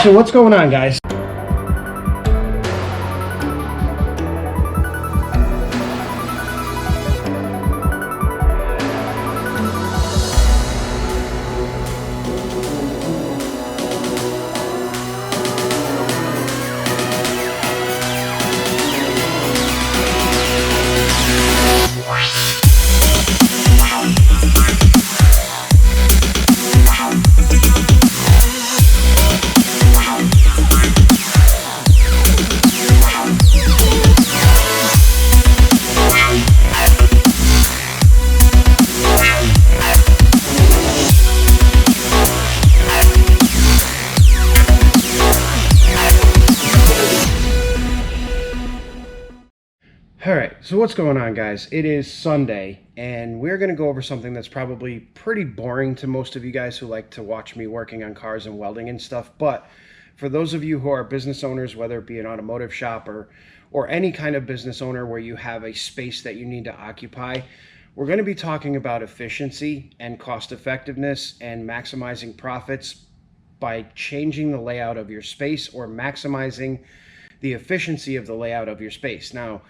So what's going on, guys? All right, so what's going on, guys? It is Sunday, and we're going to go over something that's probably pretty boring to most of you guys who like to watch me working on cars and welding and stuff. But for those of you who are business owners, whether it be an automotive shop or any kind of business owner where you have a space that you need to occupy, we're going to be talking about efficiency and cost effectiveness and maximizing profits by changing the layout of your space or maximizing the efficiency of the layout of your space. Now,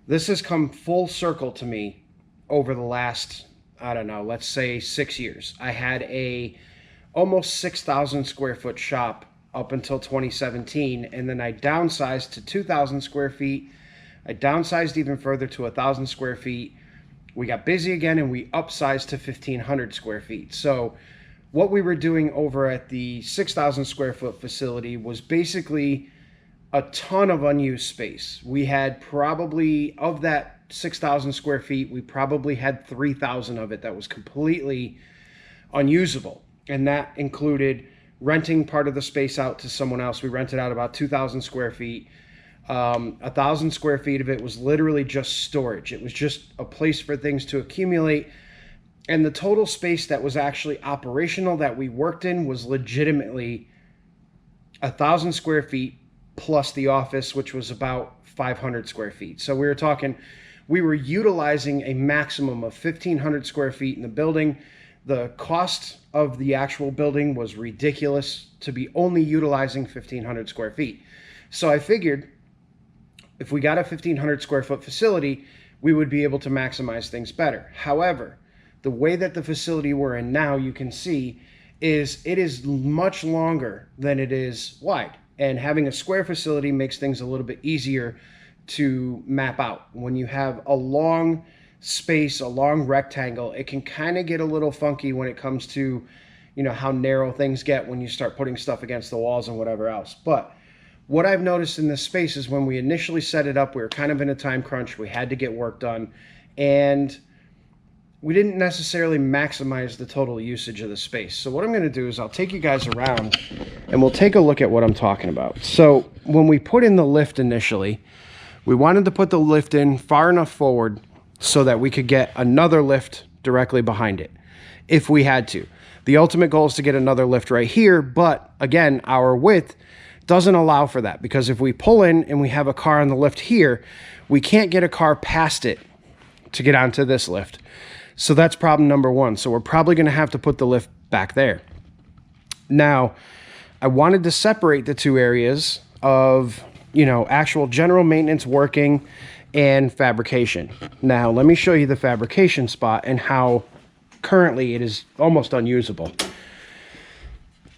this has come full circle to me over the last, I don't know, let's say 6 years. I had a almost 6,000 square foot shop up until 2017, and then I downsized to 2,000 square feet. I downsized even further to 1,000 square feet. We got busy again and we upsized to 1,500 square feet. So what we were doing over at the 6,000 square foot facility was basically a ton of unused space. We had probably, of that 6,000 square feet, we probably had 3,000 of it that was completely unusable. And that included renting part of the space out to someone else. We rented out about 2,000 square feet. 1,000 square feet of it was literally just storage. It was just a place for things to accumulate. And the total space that was actually operational that we worked in was legitimately 1,000 square feet plus the office, which was about 500 square feet. So we were talking, we were utilizing a maximum of 1,500 square feet in the building. The cost of the actual building was ridiculous to be only utilizing 1,500 square feet. So I figured if we got a 1,500 square foot facility, we would be able to maximize things better. However, the way that the facility we're in now, you can see, is it is much longer than it is wide. And having a square facility makes things a little bit easier to map out. When you have a long space, a long rectangle, it can kind of get a little funky when it comes to, you know, how narrow things get when you start putting stuff against the walls and whatever else. But what I've noticed in this space is when we initially set it up, we were kind of in a time crunch. We had to get work done, and we didn't necessarily maximize the total usage of the space. So what I'm going to do is I'll take you guys around and we'll take a look at what I'm talking about. So when we put in the lift initially, we wanted to put the lift in far enough forward so that we could get another lift directly behind it if we had to. The ultimate goal is to get another lift right here, but again, our width doesn't allow for that, because if we pull in and we have a car on the lift here, we can't get a car past it to get onto this lift. So that's problem number one. So we're probably going to have to put the lift back there. Now, I wanted to separate the two areas of, you know, actual general maintenance working and fabrication. Now, let me show you the fabrication spot and how currently it is almost unusable.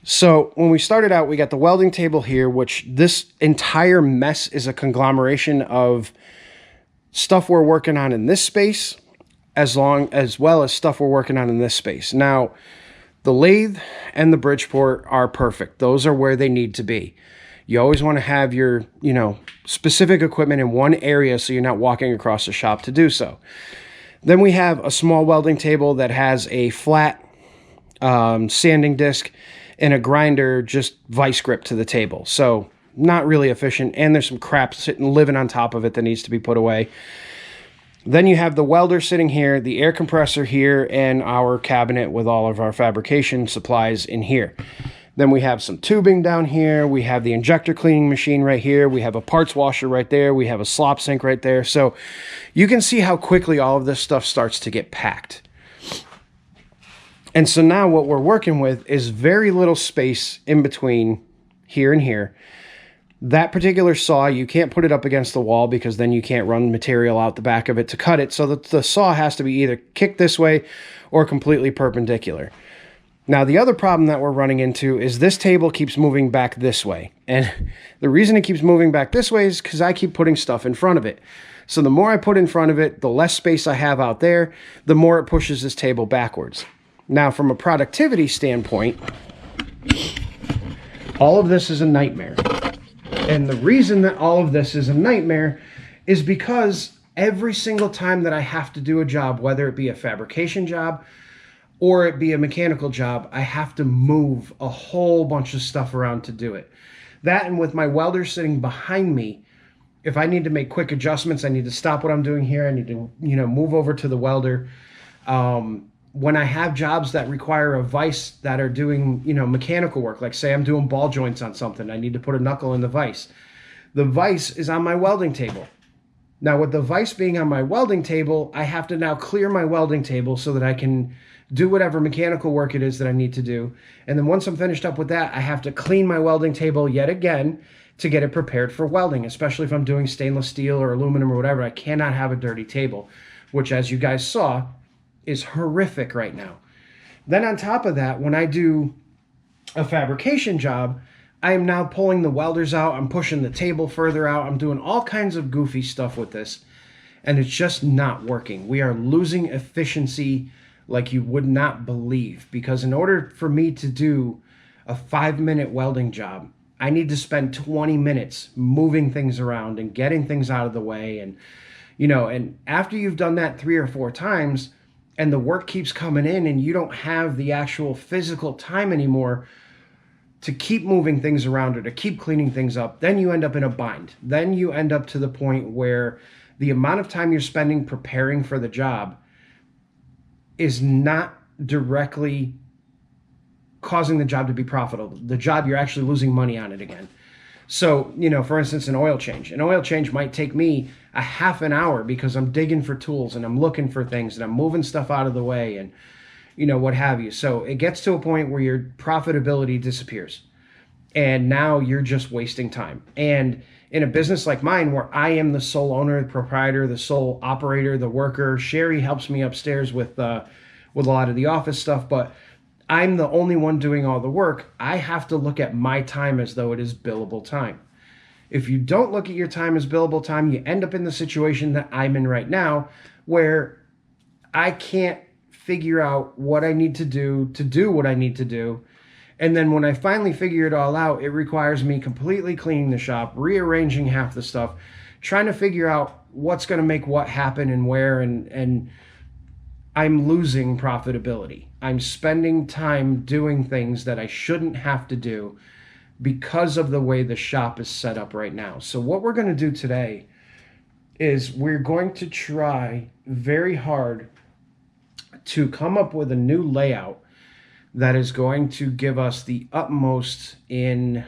So when we started out, we got the welding table here, which this entire mess is a conglomeration of stuff we're working on in this space, as well as stuff we're working on in this space. Now, the lathe and the Bridgeport are perfect. Those are where they need to be. You always want to have your, you know, specific equipment in one area so you're not walking across the shop to do so. Then we have a small welding table that has a flat sanding disc and a grinder just vice grip to the table. So not really efficient, and there's some crap living on top of it that needs to be put away. Then you have the welder sitting here, the air compressor here, and our cabinet with all of our fabrication supplies in here. Then we have some tubing down here. We have the injector cleaning machine right here. We have a parts washer right there. We have a slop sink right there. So you can see how quickly all of this stuff starts to get packed. And so now what we're working with is very little space in between here and here. That particular saw, you can't put it up against the wall because then you can't run material out the back of it to cut it. So the saw has to be either kicked this way or completely perpendicular. Now, the other problem that we're running into is this table keeps moving back this way. And the reason it keeps moving back this way is because I keep putting stuff in front of it. So the more I put in front of it, the less space I have out there, the more it pushes this table backwards. Now, from a productivity standpoint, all of this is a nightmare. And the reason that all of this is a nightmare is because every single time that I have to do a job, whether it be a fabrication job or it be a mechanical job, I have to move a whole bunch of stuff around to do it. That, and with my welder sitting behind me, if I need to make quick adjustments, I need to stop what I'm doing here. I need to, move over to the welder. When I have jobs that require a vise that are doing, mechanical work, like say I'm doing ball joints on something, I need to put a knuckle in the vise. The vise is on my welding table. Now, with the vise being on my welding table, I have to now clear my welding table so that I can do whatever mechanical work it is that I need to do. And then once I'm finished up with that, I have to clean my welding table yet again to get it prepared for welding, especially if I'm doing stainless steel or aluminum or whatever. I cannot have a dirty table, which, as you guys saw, is horrific right now. Then on top of that, when I do a fabrication job, I am now pulling the welders out. I'm pushing the table further out. I'm doing all kinds of goofy stuff with this, and it's just not working. We are losing efficiency like you would not believe, because in order for me to do a 5-minute welding job, I need to spend 20 minutes moving things around and getting things out of the way. And, and after you've done that 3 or 4 times, and the work keeps coming in and you don't have the actual physical time anymore to keep moving things around or to keep cleaning things up, then you end up in a bind. Then you end up to the point where the amount of time you're spending preparing for the job is not directly causing the job to be profitable. The job, you're actually losing money on it again. So, for instance, an oil change. An oil change might take me a half an hour because I'm digging for tools and I'm looking for things and I'm moving stuff out of the way and, what have you. So it gets to a point where your profitability disappears. And now you're just wasting time. And in a business like mine, where I am the sole owner, the proprietor, the sole operator, the worker, Sherry helps me upstairs with a lot of the office stuff, but I'm the only one doing all the work. I have to look at my time as though it is billable time. If you don't look at your time as billable time, you end up in the situation that I'm in right now, where I can't figure out what I need to do what I need to do. And then when I finally figure it all out, it requires me completely cleaning the shop, rearranging half the stuff, trying to figure out what's going to make what happen and where, and I'm losing profitability. I'm spending time doing things that I shouldn't have to do because of the way the shop is set up right now. So what we're going to do today is we're going to try very hard to come up with a new layout that is going to give us the utmost in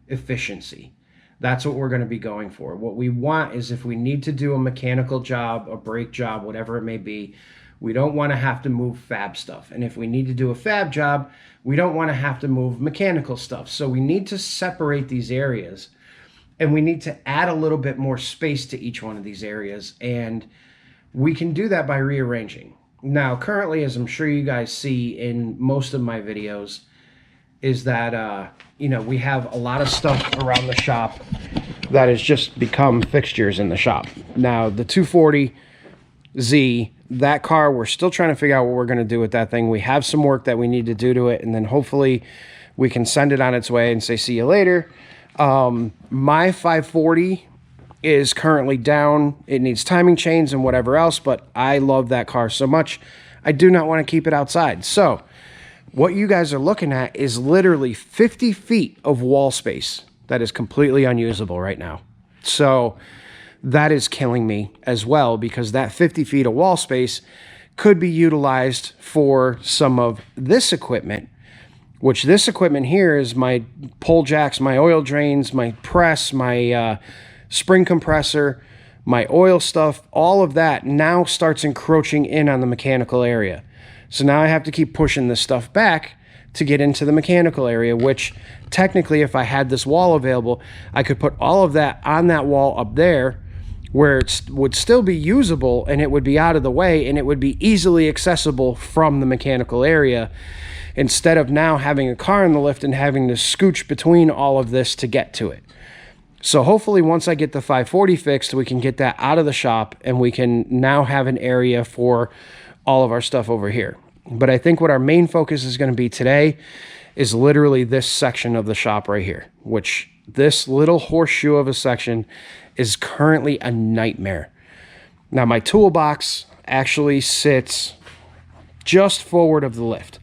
efficiency. That's what we're going to be going for. What we want is, if we need to do a mechanical job, a brake job, whatever it may be, we don't want to have to move fab stuff. And if we need to do a fab job, we don't want to have to move mechanical stuff. So we need to separate these areas, and we need to add a little bit more space to each one of these areas. And we can do that by rearranging. Now, currently, as I'm sure you guys see in most of my videos, is that, we have a lot of stuff around the shop that has just become fixtures in the shop. Now, the 240Z, that car, we're still trying to figure out what we're going to do with that thing. We have some work that we need to do to it, and then hopefully we can send it on its way and say, see you later. My 540 is currently down. It needs timing chains and whatever else, but I love that car so much, I do not want to keep it outside. So what you guys are looking at is literally 50 feet of wall space that is completely unusable right now. So that is killing me as well, because that 50 feet of wall space could be utilized for some of this equipment, which this equipment here is my pole jacks, my oil drains, my press, my spring compressor, my oil stuff. All of that now starts encroaching in on the mechanical area. So now I have to keep pushing this stuff back to get into the mechanical area, which technically if I had this wall available, I could put all of that on that wall up there where it would still be usable and it would be out of the way and it would be easily accessible from the mechanical area, instead of now having a car in the lift and having to scooch between all of this to get to it. So hopefully once I get the 540 fixed, we can get that out of the shop and we can now have an area for all of our stuff over here. But I think what our main focus is going to be today is literally this section of the shop right here, which this little horseshoe of a section is currently a nightmare. Now my toolbox actually sits just forward of the lift.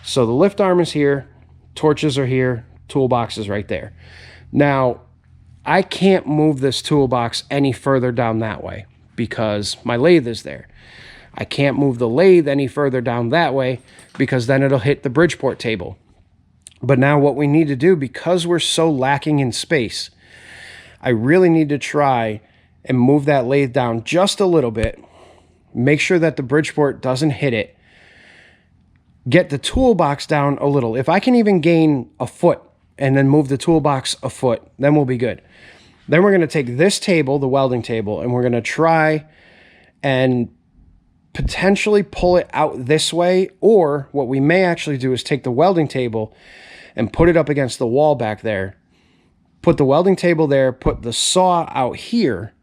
So the lift arm is here, torches are here, toolbox is right there. Now, I can't move this toolbox any further down that way because my lathe is there. I can't move the lathe any further down that way because then it'll hit the Bridgeport table. But now what we need to do, because we're so lacking in space, I really need to try and move that lathe down just a little bit, make sure that the Bridgeport doesn't hit it, get the toolbox down a little. If I can even gain a foot and then move the toolbox a foot, then we'll be good. Then we're going to take this table, the welding table, and we're going to try and potentially pull it out this way, or what we may actually do is take the welding table and put it up against the wall back there, put the welding table there, put the saw out here.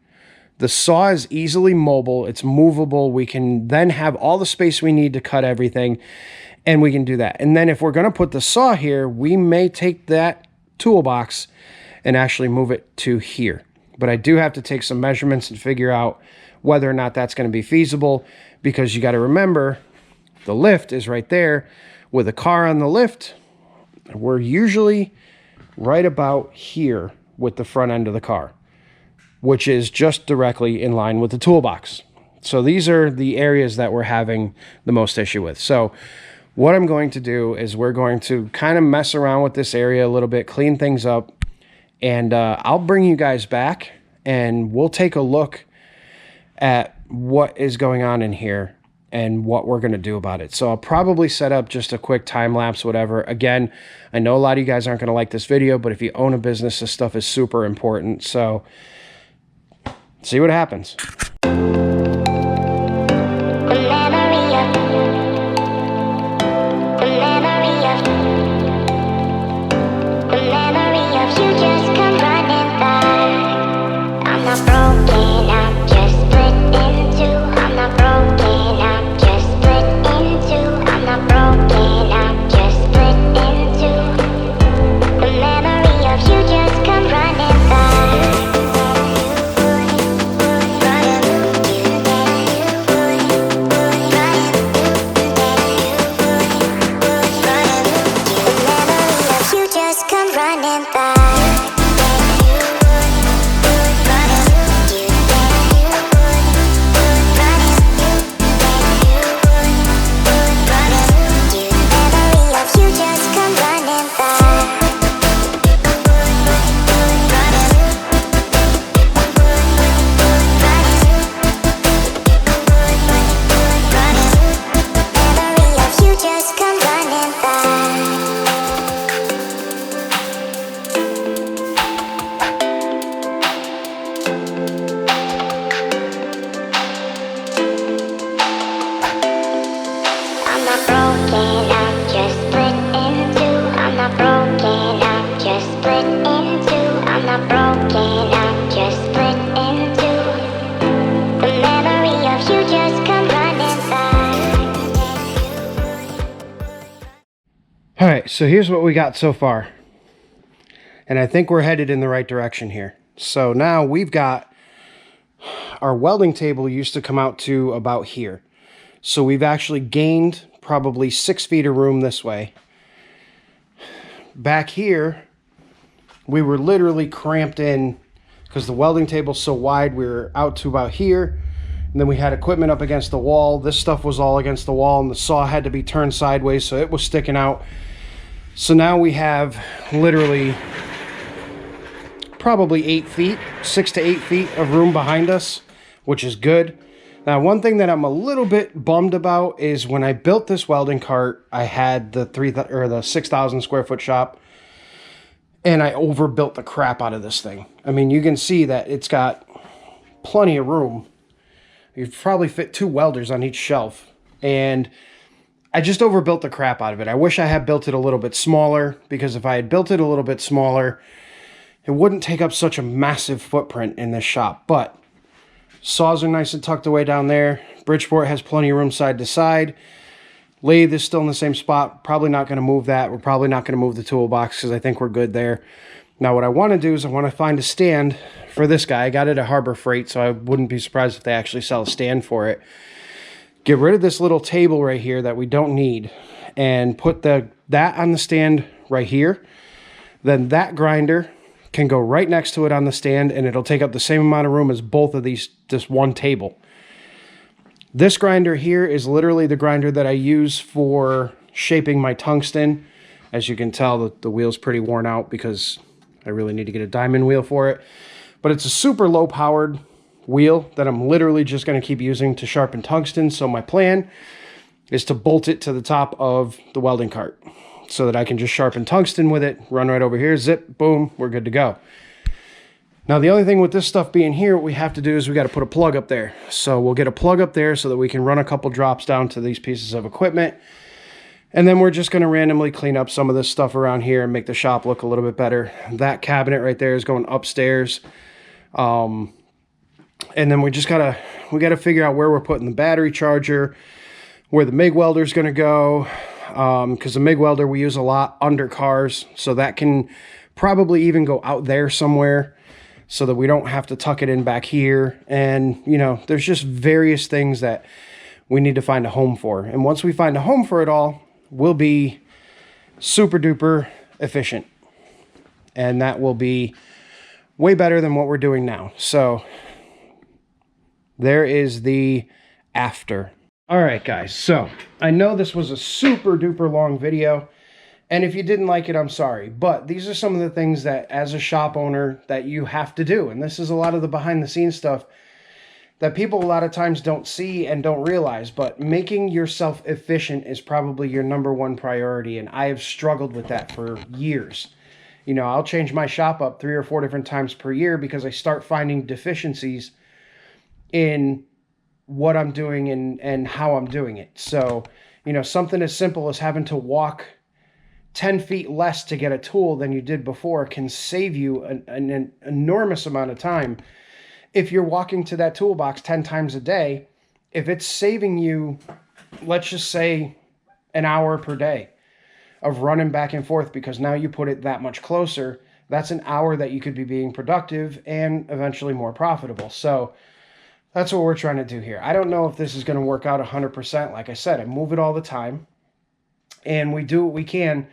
The saw is easily mobile, it's movable, we can then have all the space we need to cut everything, and we can do that. And then if we're going to put the saw here, we may take that toolbox and actually move it to here. But I do have to take some measurements and figure out whether or not that's going to be feasible, because you got to remember the lift is right there. With a car on the lift, we're usually right about here with the front end of the car, which is just directly in line with the toolbox. So these are the areas that we're having the most issue with. So what I'm going to do is we're going to kind of mess around with this area a little bit, clean things up, and I'll bring you guys back and we'll take a look at what is going on in here and what we're going to do about it. So I'll probably set up just a quick time lapse, whatever. Again, I know a lot of you guys aren't going to like this video, but if you own a business, this stuff is super important. So see what happens. All right, so here's what we got so far. And I think we're headed in the right direction here. So now we've got our welding table used to come out to about here. So we've actually gained probably 6 feet of room this way. Back here, we were literally cramped in because the welding table's so wide. We were out to about here. And then we had equipment up against the wall. This stuff was all against the wall, and the saw had to be turned sideways, so it was sticking out. So now we have literally probably 8 feet, 6 to 8 feet of room behind us, which is good. Now, one thing that I'm a little bit bummed about is when I built this welding cart, I had the 6,000 square foot shop, and I overbuilt the crap out of this thing. I mean, you can see that it's got plenty of room. You probably fit 2 welders on each shelf, and I just overbuilt the crap out of it. I wish I had built it a little bit smaller, because if I had built it a little bit smaller, it wouldn't take up such a massive footprint in this shop. But saws are nice and tucked away down there. Bridgeport has plenty of room side to side. Lathe is still in the same spot. Probably not going to move that. We're probably not going to move the toolbox because I think we're good there. Now, what I want to do is I want to find a stand for this guy. I got it at Harbor Freight, so I wouldn't be surprised if they actually sell a stand for it. Get rid of this little table right here that we don't need, and put that on the stand right here. Then that grinder can go right next to it on the stand, and it'll take up the same amount of room as both of these, this one table. This grinder here is literally the grinder that I use for shaping my tungsten. As you can tell, the wheel's pretty worn out because I really need to get a diamond wheel for it. But it's a super low powered wheel that I'm literally just going to keep using to sharpen tungsten. So my plan is to bolt it to the top of the welding cart, so that I can just sharpen tungsten with it, run right over here, zip, boom, we're good to go. Now, the only thing with this stuff being here, what we have to do is we got to put a plug up there. So we'll get a plug up there so that we can run a couple drops down to these pieces of equipment. And then we're just going to randomly clean up some of this stuff around here and make the shop look a little bit better. That cabinet right there is going upstairs. And then we got to figure out where we're putting the battery charger, where the MIG welder is going to go. Because the MIG welder we use a lot under cars, so that can probably even go out there somewhere so that we don't have to tuck it in back here. And, you know, there's just various things that we need to find a home for. And once we find a home for it all, we'll be super duper efficient. And that will be way better than what we're doing now. So there is the after. All right, guys, so I know this was a super duper long video, and if you didn't like it, I'm sorry, but these are some of the things that as a shop owner that you have to do. And this is a lot of the behind the scenes stuff that people a lot of times don't see and don't realize, but making yourself efficient is probably your #1 priority. And I have struggled with that for years. You know, I'll change my shop up 3 or 4 different times per year because I start finding deficiencies in what I'm doing and how I'm doing it. So, you know, something as simple as having to walk 10 feet less to get a tool than you did before can save you an enormous amount of time. If you're walking to that toolbox 10 times a day, if it's saving you, let's just say, an hour per day of running back and forth because now you put it that much closer, that's an hour that you could be being productive and eventually more profitable. So that's what we're trying to do here. I don't know if this is going to work out 100%. Like I said, I move it all the time, and we do what we can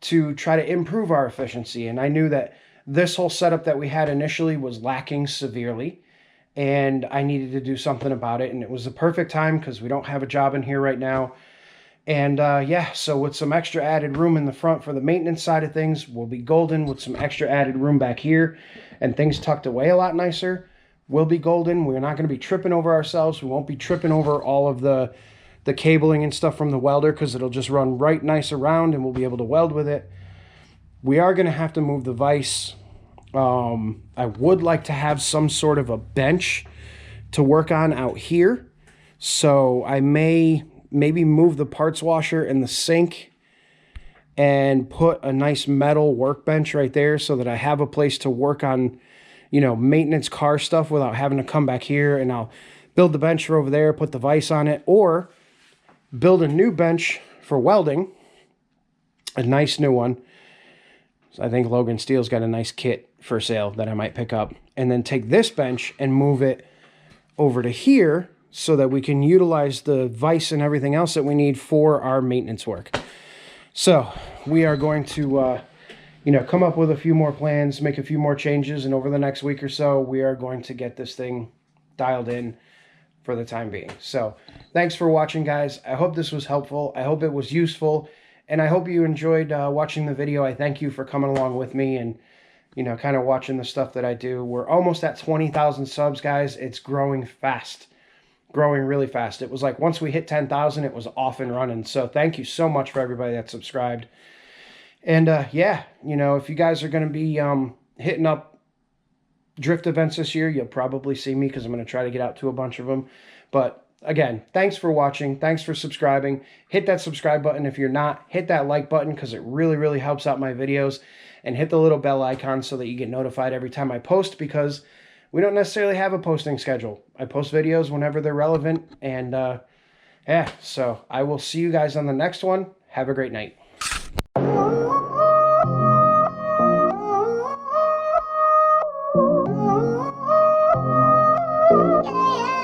to try to improve our efficiency. And I knew that this whole setup that we had initially was lacking severely, and I needed to do something about it. And it was the perfect time because we don't have a job in here right now. And yeah, so with some extra added room in the front for the maintenance side of things, we'll be golden. With some extra added room back here and things tucked away a lot nicer, we'll be golden. We're not going to be tripping over ourselves. We won't be tripping over all of the cabling and stuff from the welder because it'll just run right nice around and we'll be able to weld with it. We are going to have to move the vise. I would like to have some sort of a bench to work on out here. So I maybe move the parts washer and the sink and put a nice metal workbench right there so that I have a place to work on, you know, maintenance car stuff without having to come back here. And I'll build the bench over there, put the vise on it, or build a new bench for welding, a nice new one. So I think Logan Steele's got a nice kit for sale that I might pick up, and then take this bench and move it over to here so that we can utilize the vise and everything else that we need for our maintenance work. So we are going to you know, come up with a few more plans, make a few more changes, and over the next week or so, we are going to get this thing dialed in for the time being. So thanks for watching, guys. I hope this was helpful. I hope it was useful, and I hope you enjoyed watching the video. I thank you for coming along with me and, you know, kind of watching the stuff that I do. We're almost at 20,000 subs, guys. It's growing fast. growing really fast. It was like once we hit 10,000, it was off and running. So thank you so much for everybody that subscribed. And yeah, you know, if you guys are going to be hitting up drift events this year, you'll probably see me because I'm going to try to get out to a bunch of them. But again, thanks for watching. Thanks for subscribing. Hit that subscribe button. If you're not, hit that like button because it really, really helps out my videos. And hit the little bell icon so that you get notified every time I post, because we don't necessarily have a posting schedule. I post videos whenever they're relevant. And yeah, so I will see you guys on the next one. Have a great night. Yeah.